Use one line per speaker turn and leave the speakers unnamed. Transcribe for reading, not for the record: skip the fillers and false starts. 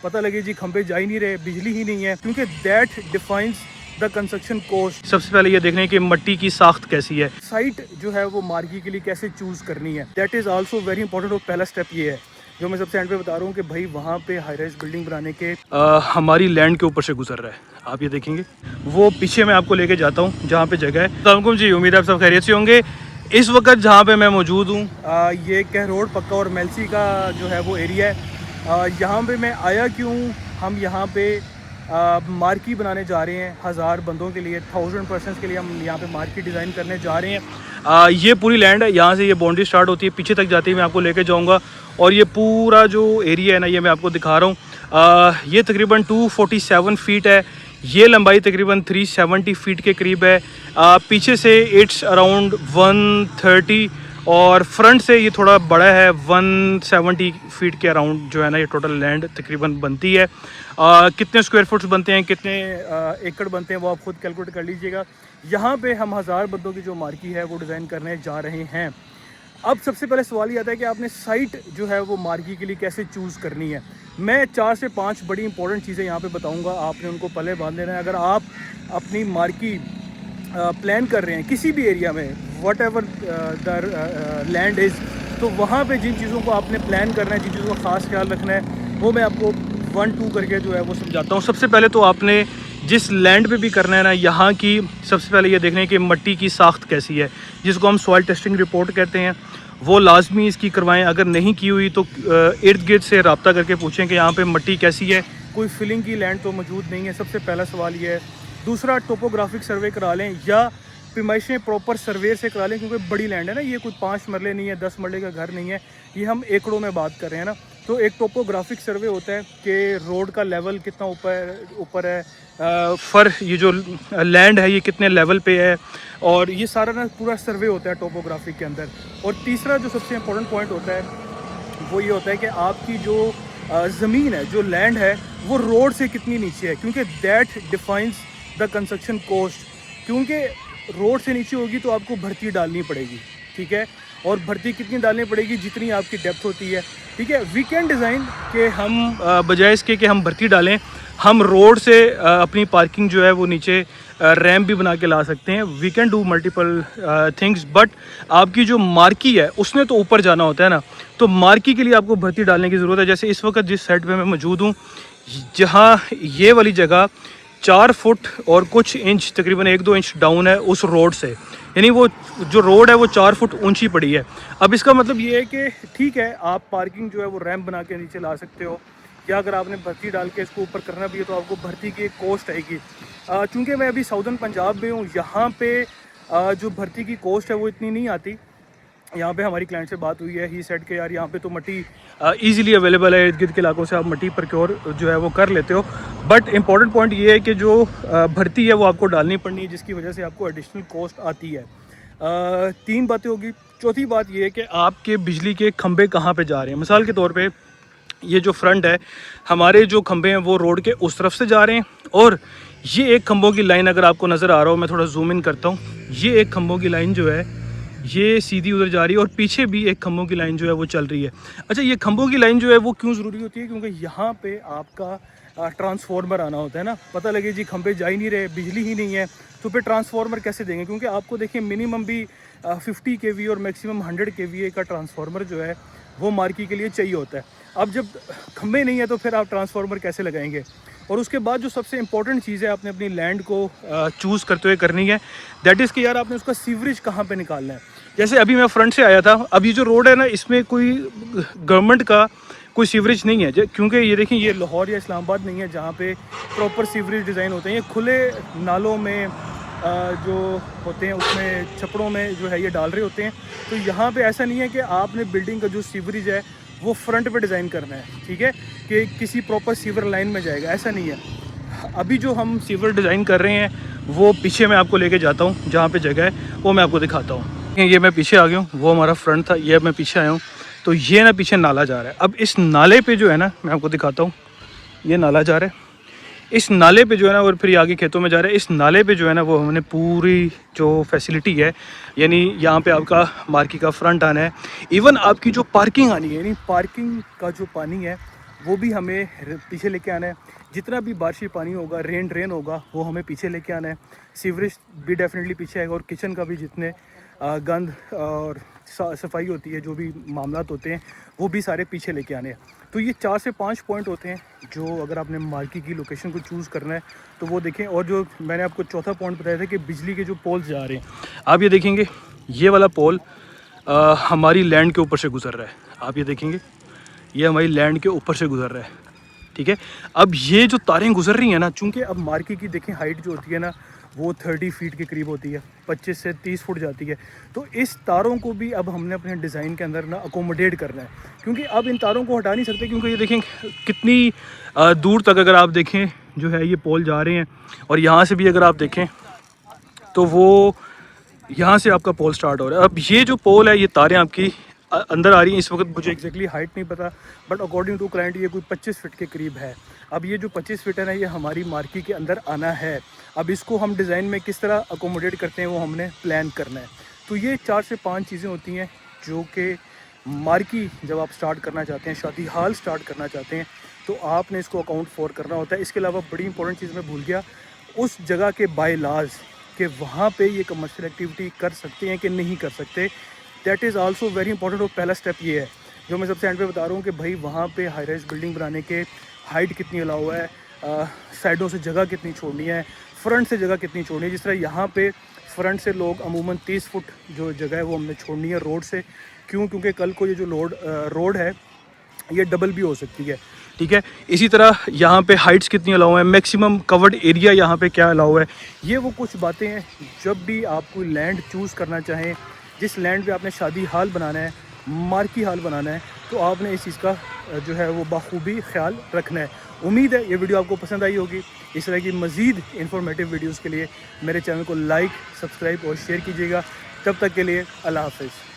पता लगे जी खंबे जा ही नहीं रहे, बिजली ही नहीं है, क्योंकि that defines the construction cost. सबसे पहले ये देखने की मट्टी की साख्त कैसी है, साइट जो है वो मार्की के लिए कैसे चूज करनी है, that is also very important. और पहला स्टेप ये है जो मैं सबसे एंड पे बता रहा हूँ कि भाई वहाँ पे हाई राइज बिल्डिंग बनाने के हमारी लैंड के ऊपर से गुजर रहा है। आप ये देखेंगे, वो पीछे मैं आपको लेके जाता हूँ जहाँ पे जगह है। अस्सलाम जी, उम्मीद है आप सब खैरियत से होंगे। इस वक्त जहाँ पे मैं मौजूद हूँ ये कहरोड पक्का और मेलसी का जो है वो एरिया है। यहाँ पे मैं आया क्यों, हम यहाँ पे मार्की बनाने जा रहे हैं 1000 बंदों के लिए, 1000 पर्सन्स के लिए हम यहाँ पे मार्की डिज़ाइन करने जा रहे हैं। ये पूरी लैंड है, यहाँ से ये बाउंड्री स्टार्ट होती है, पीछे तक जाती है, मैं आपको लेके जाऊँगा। और ये पूरा जो एरिया है ना, ये मैं आपको दिखा रहा हूँ। ये तकरीबन 247 फीट है, ये लंबाई तकरीबन 370 फीट के करीब है। पीछे से इट्स अराउंड 130 और फ्रंट से ये थोड़ा बड़ा है, 170 फीट के अराउंड जो है ना ये टोटल लैंड तकरीबन बनती है। कितने स्क्वायर फुट्स बनते हैं, कितने एकड़ बनते हैं, वो आप खुद कैलकुलेट कर लीजिएगा। यहाँ पे हम 1000 बंदों की जो मार्की है वो डिज़ाइन करने जा रहे हैं। अब सबसे पहले सवाल ये आता है कि आपने साइट जो है वो मार्की के लिए कैसे चूज़ करनी है। मैं 4 से 5 बड़ी इंपॉर्टेंट चीज़ें यहाँ पे बताऊँगा, आपने उनको पहले बांध लेना है। अगर आप अपनी मार्की प्लान कर रहे हैं किसी भी एरिया में, what ever the land is, तो वहाँ पे जिन चीज़ों को आपने प्लान करना है, जिन चीज़ों का ख़ास ख्याल रखना है, वो मैं आपको 1-2 करके जो है वो समझाता हूँ। सबसे पहले तो आपने जिस लैंड पे भी करना है ना, यहाँ की सबसे पहले ये देखना है कि मट्टी की साख्त कैसी है, जिसको हम सॉइल टेस्टिंग रिपोर्ट कहते हैं, वो लाजमी इसकी करवाएं। अगर नहीं की हुई तो इर्द गिर्द से रब्ता करके पूछें कि यहाँ पे मट्टी कैसी है, कोई फिलिंग की लैंड तो मौजूद नहीं है। सबसे पहला सवाल ये है। दूसरा, टोपोग्राफिक सर्वे करा लें या पैमाइशें प्रॉपर सर्वे से करा लें, क्योंकि बड़ी लैंड है ना, ये कोई 5 मरले नहीं है, 10 मरले का घर नहीं है, ये हम एकड़ों में बात कर रहे हैं ना। तो एक टोपोग्राफिक सर्वे होता है कि रोड का लेवल कितना ऊपर है, ये जो लैंड है ये कितने लेवल पे है, और ये सारा ना पूरा सर्वे होता है टोपोग्राफिक के अंदर। और तीसरा जो सबसे इम्पोर्टेंट पॉइंट होता है वो ये होता है कि आपकी जो ज़मीन है, जो लैंड है, वो रोड से कितनी नीचे है, क्योंकि that defines the construction cost. क्योंकि रोड से नीचे होगी तो आपको भर्ती डालनी पड़ेगी, ठीक है, और भर्ती कितनी डालनी पड़ेगी, जितनी आपकी डेप्थ होती है, ठीक है। वी कैन डिज़ाइन कि हम बजाय इसके कि हम भर्ती डालें, हम रोड से अपनी पार्किंग जो है वो नीचे रैम्प भी बना के ला सकते हैं। We can do multiple things, but आपकी जो मार्की है उसने तो ऊपर जाना होता है ना, तो मार्की के लिए आपको भर्ती डालने की ज़रूरत है। जैसे इस वक्त जिस साइड पे मैं मौजूद हूँ, जहाँ ये वाली जगह 4 फुट और कुछ इंच, तकरीबन 1-2 इंच डाउन है उस रोड से, यानी वो जो रोड है वो 4 फुट ऊंची पड़ी है। अब इसका मतलब ये है कि ठीक है, आप पार्किंग जो है वो रैम्प बना के नीचे ला सकते हो, या अगर आपने भर्ती डाल के इसको ऊपर करना भी है तो आपको भर्ती की एक कॉस्ट आएगी। चूँकि मैं अभी साउदर्न पंजाब में हूँ, यहाँ पे जो भर्ती की कॉस्ट है वो इतनी नहीं आती। यहाँ पे हमारी क्लाइंट से बात हुई है, ही सेड के यार यहाँ पे तो मट्टी इजीली अवेलेबल है, इर्द गिर्द के इलाकों से आप मट्टी प्रोक्योर जो है वो कर लेते हो। बट इम्पॉर्टेंट पॉइंट ये है कि जो भर्ती है वो आपको डालनी पड़नी है, जिसकी वजह से आपको एडिशनल कॉस्ट आती है। 3 बातें होगी। चौथी बात ये है कि आपके बिजली के खंभे कहाँ पे जा रहे हैं। मिसाल के तौर पे ये जो फ्रंट है, हमारे जो खंभे हैं वो रोड के उस तरफ से जा रहे हैं, और ये एक खंभों की लाइन अगर आपको नज़र आ रहा हो, मैं थोड़ा जूम इन करता हूँ, ये एक खंभों की लाइन जो है ये सीधी उधर जा रही है, और पीछे भी एक खंभों की लाइन जो है वो चल रही है। अच्छा, ये खंभों की लाइन जो है वो क्यों ज़रूरी होती है, क्योंकि यहाँ पे आपका ट्रांसफार्मर आना होता है ना। पता लगे जी खंभे जा ही नहीं रहे, बिजली ही नहीं है, तो फिर ट्रांसफार्मर कैसे देंगे, क्योंकि आपको देखिए मिनिमम भी 50 kVA और मैक्सिमम 100 kVA का ट्रांसफार्मर जो है वो मार्की के लिए चाहिए होता है। अब जब खंभे नहीं है तो फिर आप ट्रांसफार्मर कैसे लगाएंगे। और उसके बाद जो सबसे इंपॉर्टेंट चीज़ है आपने अपनी लैंड को चूज़ करते हुए करनी है, दैट इज़ कि यार आपने उसका सीवरेज कहाँ पे निकालना है। जैसे अभी मैं फ्रंट से आया था, अब ये जो रोड है ना, इसमें कोई गवर्नमेंट का कोई सीवरेज नहीं है, क्योंकि ये देखें, ये लाहौर या इस्लामाबाद नहीं है जहाँ पे प्रॉपर सीवरेज डिज़ाइन होते हैं। ये खुले नालों में जो होते हैं उसमें छपड़ों में जो है ये डाल रहे होते हैं। तो यहाँ पे ऐसा नहीं है कि आपने बिल्डिंग का जो सीवरेज है वो फ्रंट पे डिज़ाइन करना है, ठीक है, कि किसी प्रॉपर सीवर लाइन में जाएगा, ऐसा नहीं है। अभी जो हम सीवर डिज़ाइन कर रहे हैं वो पीछे मैं आपको लेके जाता हूँ, जहाँ पे जगह है वो मैं आपको दिखाता हूँ। ये मैं पीछे आ गया हूँ, वो हमारा फ्रंट था, ये मैं पीछे आया हूँ, तो ये ना पीछे नाला जा रहा है। अब इस नाले पे जो है ना, मैं आपको दिखाता हूँ, ये नाला जा रहा है, इस नाले पे जो है ना, और फिर आगे खेतों में जा रहा है, इस नाले पे जो है ना वो हमने पूरी जो फैसिलिटी है, यानी यहाँ पे आपका मार्की का फ्रंट आना है, इवन आपकी जो पार्किंग आनी है, यानी पार्किंग का जो पानी है वो भी हमें पीछे लेके आना है। जितना भी बारिशी पानी होगा, रेन ड्रेन होगा, वो हमें पीछे लेके आना है। सीवरेज भी डेफिनेटली पीछे आएगा, और किचन का भी जितने गंद और सफाई होती है, जो भी मामलात होते हैं, वो भी सारे पीछे लेके आने हैं। तो ये 4 से 5 पॉइंट होते हैं जो अगर आपने मार्की की लोकेशन को चूज़ करना है तो वो देखें। और जो मैंने आपको चौथा पॉइंट बताया था कि बिजली के जो पोल्स जा रहे हैं, आप ये देखेंगे ये वाला पोल हमारी लैंड के ऊपर से गुजर रहा है। आप ये देखेंगे ये हमारी लैंड के ऊपर से गुजर रहा है, ठीक है। अब ये जो तारें गुजर रही हैं ना, चूँकि अब मार्की की देखें हाइट जो होती है ना, वो 30 फीट के करीब होती है, 25 से 30 फुट जाती है। तो इस तारों को भी अब हमने अपने डिज़ाइन के अंदर ना अकोमोडेट करना है, क्योंकि अब इन तारों को हटा नहीं सकते। क्योंकि ये देखें कितनी दूर तक अगर आप देखें जो है ये पोल जा रहे हैं, और यहाँ से भी अगर आप देखें तो वो यहाँ से आपका पोल स्टार्ट हो रहा है। अब ये जो पोल है, ये तारें आपकी अंदर आ रही हैं। इस वक्त मुझे एग्जैक्टली हाइट नहीं पता, बट अकॉर्डिंग टू क्लाइंट ये कोई 25 फीट के करीब है। अब ये जो 25 फीट है ना, ये हमारी मार्की के अंदर आना है। अब इसको हम डिज़ाइन में किस तरह अकोमोडेट करते हैं वो हमने प्लान करना है। तो ये 4 से 5 चीज़ें होती हैं जो कि मार्की जब आप स्टार्ट करना चाहते हैं, शादी हाल स्टार्ट करना चाहते हैं, तो आपने इसको अकाउंट फॉर करना होता है। इसके अलावा बड़ी इंपॉर्टेंट चीज़ मैं भूल गया, उस जगह के बाय लाज कि वहाँ पे ये कमर्शियल एक्टिविटी कर सकते हैं कि नहीं कर सकते, that is also very important. और पहला स्टेप ये है जो मैं सबसे एंड पे बता रहा हूँ कि भाई वहाँ पे हाई राइज बिल्डिंग बनाने के हाइट कितनी अलाउ है, साइडों से जगह कितनी छोड़नी है, फ्रंट से जगह कितनी छोड़नी है। जिस तरह यहाँ पे फ्रंट से लोग अमूमन 30 फुट जो जगह है वो हमने छोड़नी है रोड से। क्यों? क्योंकि कल को ये जो रोड है ये डबल भी हो सकती है, ठीक है। इसी तरह यहाँ पे हाइट्स कितनी अलाउ है, मैक्सिमम कवर्ड एरिया यहाँ पे क्या अलाउ है, ये वो कुछ बातें हैं। जब भी आप कोई लैंड चूज़ करना चाहें, जिस लैंड पे आपने शादी हाल बनाना है, मार्की हाल बनाना है, तो आपने इस चीज़ का जो है वो बखूबी ख्याल रखना है। उम्मीद है ये वीडियो आपको पसंद आई होगी। इस तरह की मज़ीद इंफॉर्मेटिव वीडियोज़ के लिए मेरे चैनल को लाइक, सब्सक्राइब और शेयर कीजिएगा। तब तक के लिए अल्लाह हाफ़िज़।